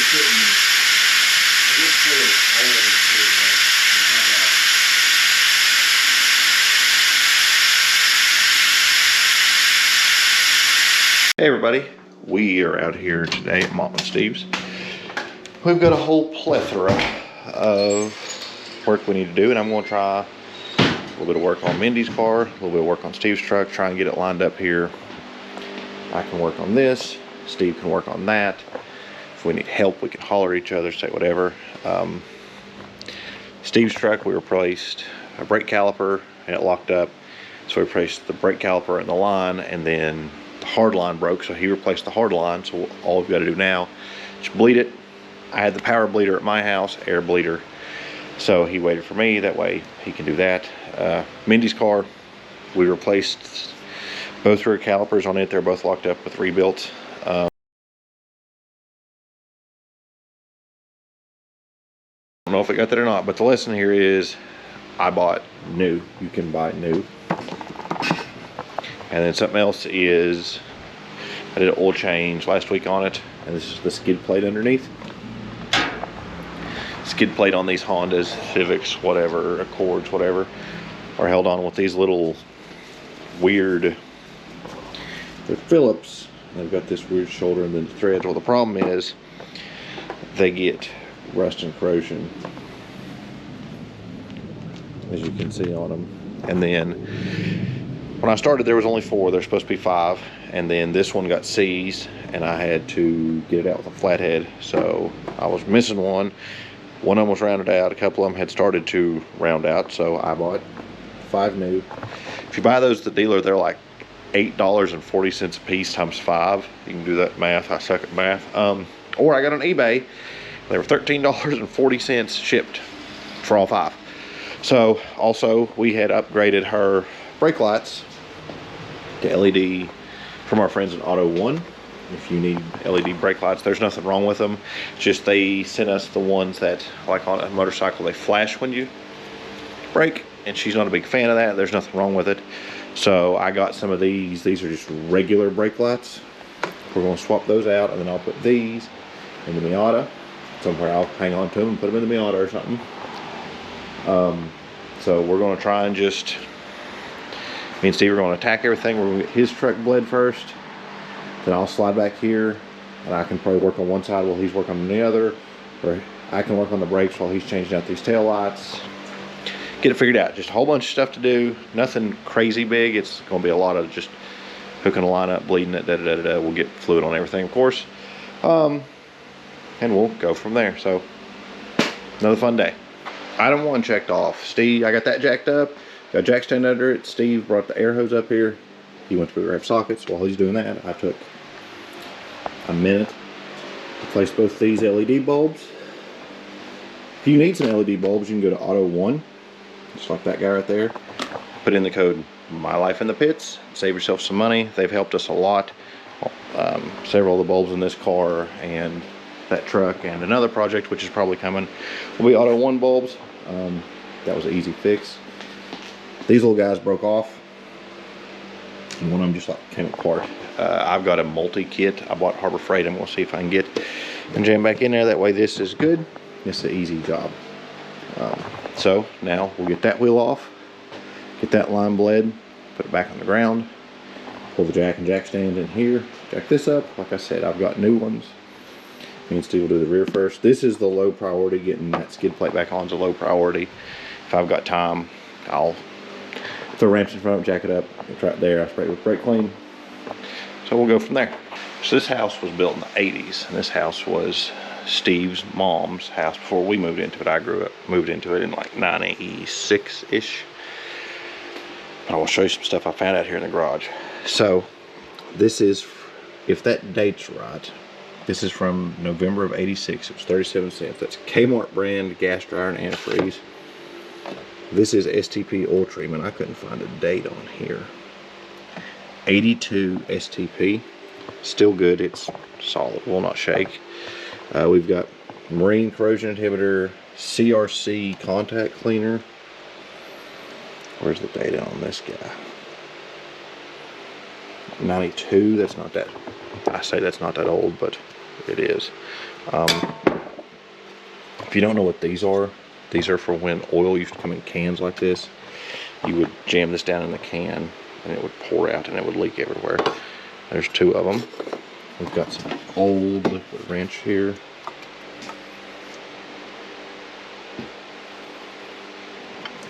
Hey everybody, we are out here today at Mom and Steve's. We've got a whole plethora of work we need to do, and I'm going to try a little bit of work on Mindy's car, a little bit of work on Steve's truck, try and get it lined up here. I can work on this, Steve can work on that. If we need help, we can holler at each other, say whatever. Steve's truck, we replaced a brake caliper and it locked up, so we replaced the brake caliper and the line, and then the hard line broke, so he replaced the hard line. So all we've got to do now is bleed it. I had the power bleeder at my house, air bleeder, so he waited for me, that way he can do that. Mindy's car, we replaced both rear calipers on it. They're both locked up with rebuilt. I don't know if I got that or not, but the lesson here is I bought new. You can buy new. And then something else is I did an oil change last week on it, and this is the skid plate underneath. Skid plate on these Hondas, Civics, whatever, Accords, whatever, are held on with these little weird, they're Phillips. They've got this weird shoulder and then the threads. Well, the problem is they get rust and corrosion, as you can see on them. And then when I started, there was only 4. There's supposed to be 5, and then this one got seized, and I had to get it out with a flathead. So I was missing one. One of them was rounded out. A couple of them had started to round out, so I bought 5 new. If you buy those at the dealer, they're like $8.40 a piece times 5. You can do that math. I suck at math. Or I got on eBay. They were $13.40 shipped for all 5. So also we had upgraded her brake lights to LED from our friends in Auto One. If you need LED brake lights, there's nothing wrong with them. It's just they sent us the ones that, like on a motorcycle, they flash when you brake, and she's not a big fan of that. There's nothing wrong with it. So I got some of these. These are just regular brake lights. We're going to swap those out, and then I'll put these in the Miata. Somewhere I'll hang on to them and put them in the Miata or something. So we're going to try and just, me and Steve are going to attack everything. We're going to get his truck bled first. Then I'll slide back here, and I can probably work on one side while he's working on the other, or I can work on the brakes while he's changing out these tail lights. Get it figured out. Just a whole bunch of stuff to do. Nothing crazy big. It's going to be a lot of just hooking a line up, bleeding it, da-da-da-da-da. We'll get fluid on everything, of course. And we'll go from there. So, another fun day. Item 1 checked off. Steve, I got that jacked up. Got a jack stand under it. Steve brought the air hose up here. He went to grab sockets. While he's doing that, I took a minute to place both these LED bulbs. If you need some LED bulbs, you can go to Auto One, just like that guy right there. Put in the code MyLifeInThePits. Save yourself some money. They've helped us a lot. Several of the bulbs in this car and that truck and another project, which is probably coming, will be Auto One bulbs. That was an easy fix. These little guys broke off, and one of them just like came apart. I've got a multi-kit. I bought Harbor Freight. I'm going to see if I can get and jam back in there. That way this is good. It's an easy job. So now we'll get that wheel off, get that line bled, put it back on the ground, pull the jack and jack stand in here, jack this up. Like I said, I've got new ones. Me and Steve will do the rear first. This is the low priority. Getting that skid plate back on is a low priority. If I've got time, I'll throw ramps in front, jack it up. It's right there. I spray it with brake clean. So we'll go from there. So this house was built in the 80s, and this house was Steve's mom's house before we moved into it. I moved into it in like 96-ish. But I will show you some stuff I found out here in the garage. So this is, if that date's right, this is from November of 86. It was 37 cents. That's Kmart brand gas dryer and antifreeze. This is STP oil treatment. I couldn't find a date on here. 82 STP. Still good. It's solid. Will not shake. We've got marine corrosion inhibitor, CRC contact cleaner. Where's the data on this guy? 92. That's not that. I say that's not that old, but it is. If you don't know what these are for when oil used to come in cans like this. You would jam this down in the can and it would pour out and it would leak everywhere. There's 2 of them. We've got some old liquid wrench here.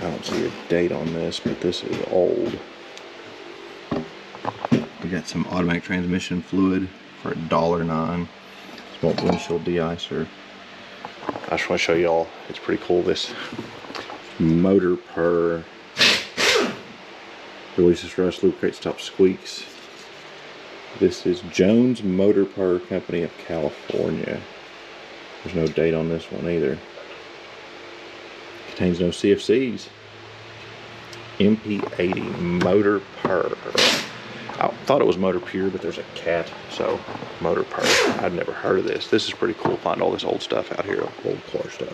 I don't see a date on this, but this is old. We got some automatic transmission fluid for $1.09. Small windshield de-icer. I just want to show y'all, it's pretty cool. This Motor Purr releases rust, lubricates, stops squeaks. This is Jones Motor Purr Company of California. There's no date on this one either. Contains no CFCs. MP80 Motor Purr. I thought it was Motor Pure, but there's a cat, so Motor Purr. I'd never heard of this. This is pretty cool. Find all this old stuff out here, old car stuff.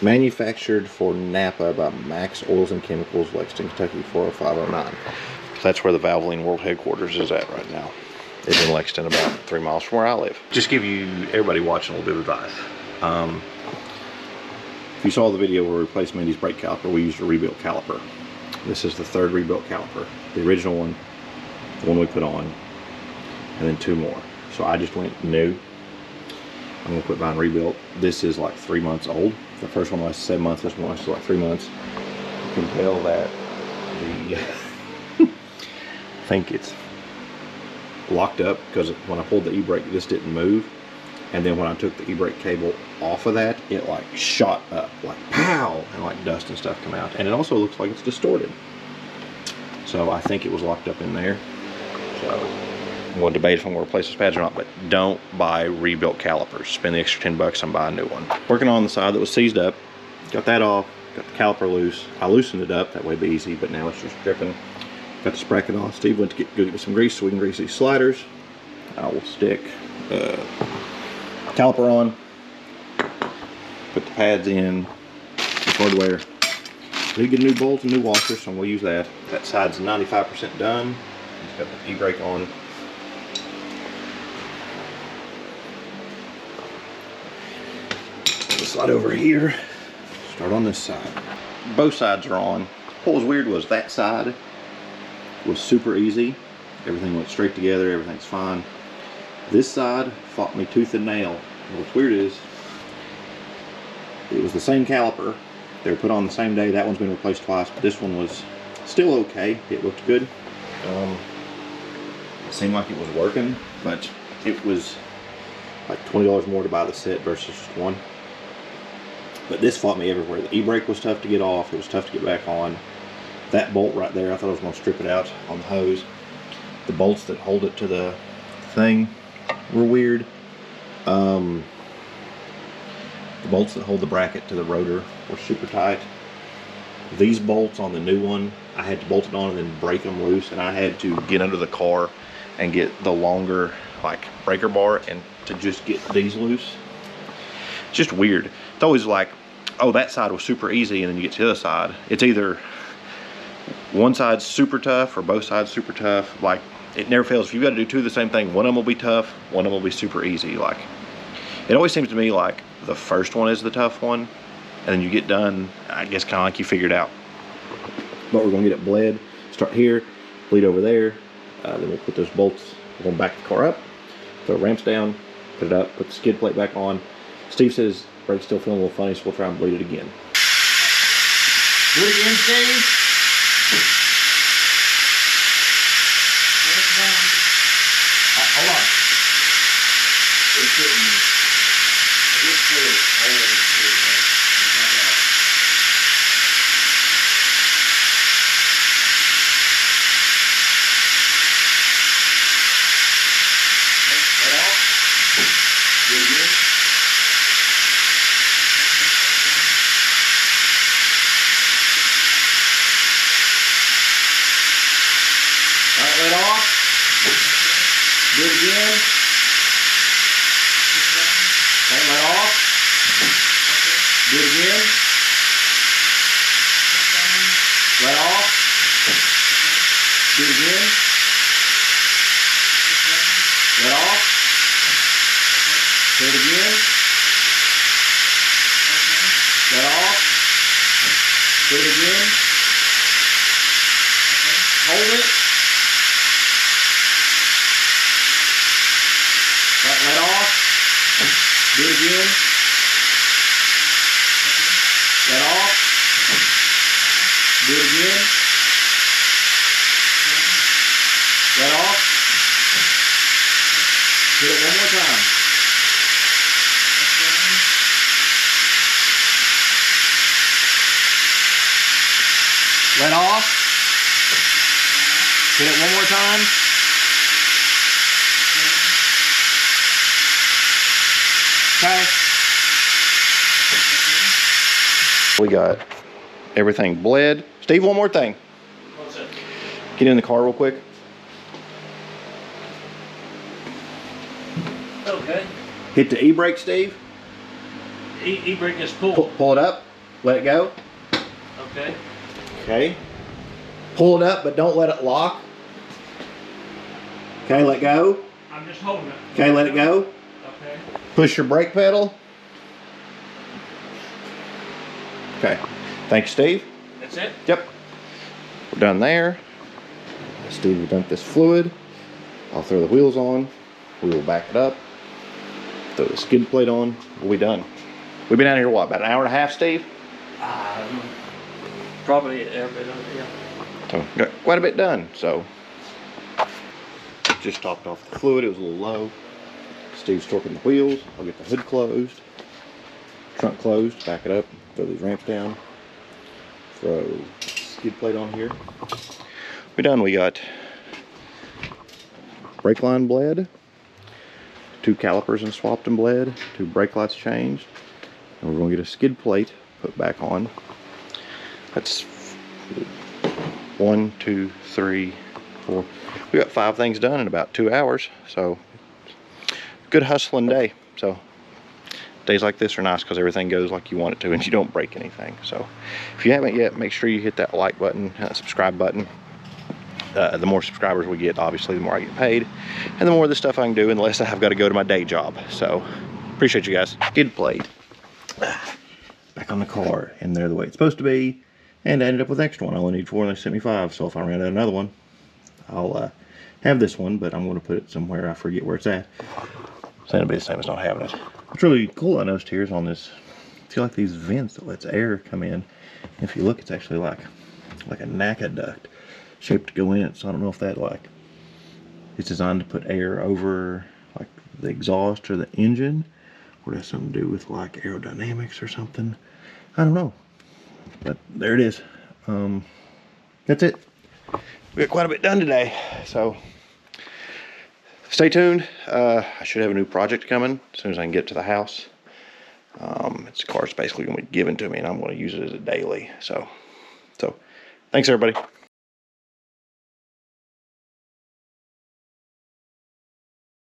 Manufactured for Napa by Max Oils and Chemicals, Lexington, Kentucky 40509. That's where the Valvoline World Headquarters is at right now. It's in Lexington, about 3 miles from where I live. Just give you, everybody watching, a little bit of advice. If you saw the video where we replaced Mindy's brake caliper, we used a rebuilt caliper. This is the 3rd rebuilt caliper. The original one, the one we put on, and then 2 more. So I just went new. I'm gonna quit buying rebuilt. This is like 3 months old. The first one lasted 7 months, this one lasted like 3 months. You can tell that the, I think it's locked up because when I pulled the e-brake, this didn't move. And then when I took the e-brake cable off of that, it like shot up, like pow, and like dust and stuff come out. And it also looks like it's distorted. So I think it was locked up in there. So I'm going to debate if I'm going to replace those pads or not, but don't buy rebuilt calipers. Spend the extra $10 and buy a new one. Working on the side that was seized up, got that off, got the caliper loose. I loosened it up, that way it'd be easy, but now it's just dripping. Got the sprocket off. Steve went to go get some grease so we can grease these sliders. I will stick caliper on, put the pads in, the hardware. We get a new bolt and new washer, so I'm going to use that. That side's 95% done. Just got the e-brake on. Slide over here, start on this side. Both sides are on. What was weird was that side was super easy. Everything went straight together, everything's fine. This side fought me tooth and nail. What's weird is, it was the same caliper. They were put on the same day. That one's been replaced twice, but this one was still okay. It looked good. It seemed like it was working, but it was like $20 more to buy the set versus just one. But this fought me everywhere. The e-brake was tough to get off. It was tough to get back on. That bolt right there, I thought I was going to strip it out on the hose. The bolts that hold it to the thing were weird. The bolts that hold the bracket to the rotor were super tight. These bolts on the new one, I had to bolt it on and then break them loose, and I had to get under the car and get the longer like breaker bar and to just get these loose. It's just weird. It's always like, oh, that side was super easy, and then you get to the other side. It's either one side's super tough or both sides super tough. Like, it never fails. If you've got to do two of the same thing, one of them will be tough, one of them will be super easy. Like, it always seems to me like the first one is the tough one, and then you get done, I guess, kind of like you figured out. But we're gonna get it bled. Start here, bleed over there. Then we'll put those bolts. We're gonna back the car up, throw ramps down, put it up, put the skid plate back on. Steve says brake's still feeling a little funny, so we'll try and bleed it again. Do it again, Steve. Hold on. It's getting, I guess let off. Do it again. Okay, let off. Do it again. Let off. Do it again. Let off. Do it again. Let off. Do it again. Hold it. Let off. Do it again. Let off. Do it again. Let off. Do it one more time. Let off. Hit it one more time. Okay. We got everything bled. Steve, one more thing. What's that? Get in the car real quick. Okay. Hit the e-brake, Steve. E-brake is pull. Pull it up. Let it go. Okay. Okay. Pull it up, but don't let it lock. Okay, let go. I'm just holding it. Okay, let it go. Okay. Push your brake pedal. Okay. Thanks, Steve. That's it? Yep. We're done there. Steve will dump this fluid. I'll throw the wheels on. We will back it up. Throw the skid plate on. We'll be done. We've been out here, what, about an hour and a half, Steve? Probably every bit of it, yeah. So, got quite a bit done, so. Just topped off the fluid. It was a little low. Steve's torquing the wheels. I'll get the hood closed. Trunk closed. Back it up. Throw these ramps down. Throw skid plate on here. We're done. We got brake line bled, 2 calipers and swapped and bled, 2 brake lights changed, and we're going to get a skid plate put back on. That's 1, 2, 3, 4. We got 5 things done in about 2 hours, so good hustling day. So days like this are nice because everything goes like you want it to and you don't break anything. So if you haven't yet, make sure you hit that like button, subscribe button. The more subscribers we get, obviously, the more I get paid, and the more of this stuff I can do, and the less I've got to go to my day job. So appreciate you guys. Skid plate back on the car, and they're the way it's supposed to be. And I ended up with an extra one. I only need 4 and they sent me 5. So if I ran out another one, I'll have this one, but I'm going to put it somewhere. I forget where it's at. So it'll be the same as not having it. What's really cool I noticed here is on this, see like these vents that lets air come in. And if you look, it's actually like a NACA duct shaped to go in it. So I don't know if that it's designed to put air over like the exhaust or the engine, or it has something to do with like aerodynamics or something. I don't know, but there it is. That's it. We got quite a bit done today, so stay tuned. I should have a new project coming as soon as I can get to the house. This car's basically going to be given to me, and I'm going to use it as a daily. So thanks everybody.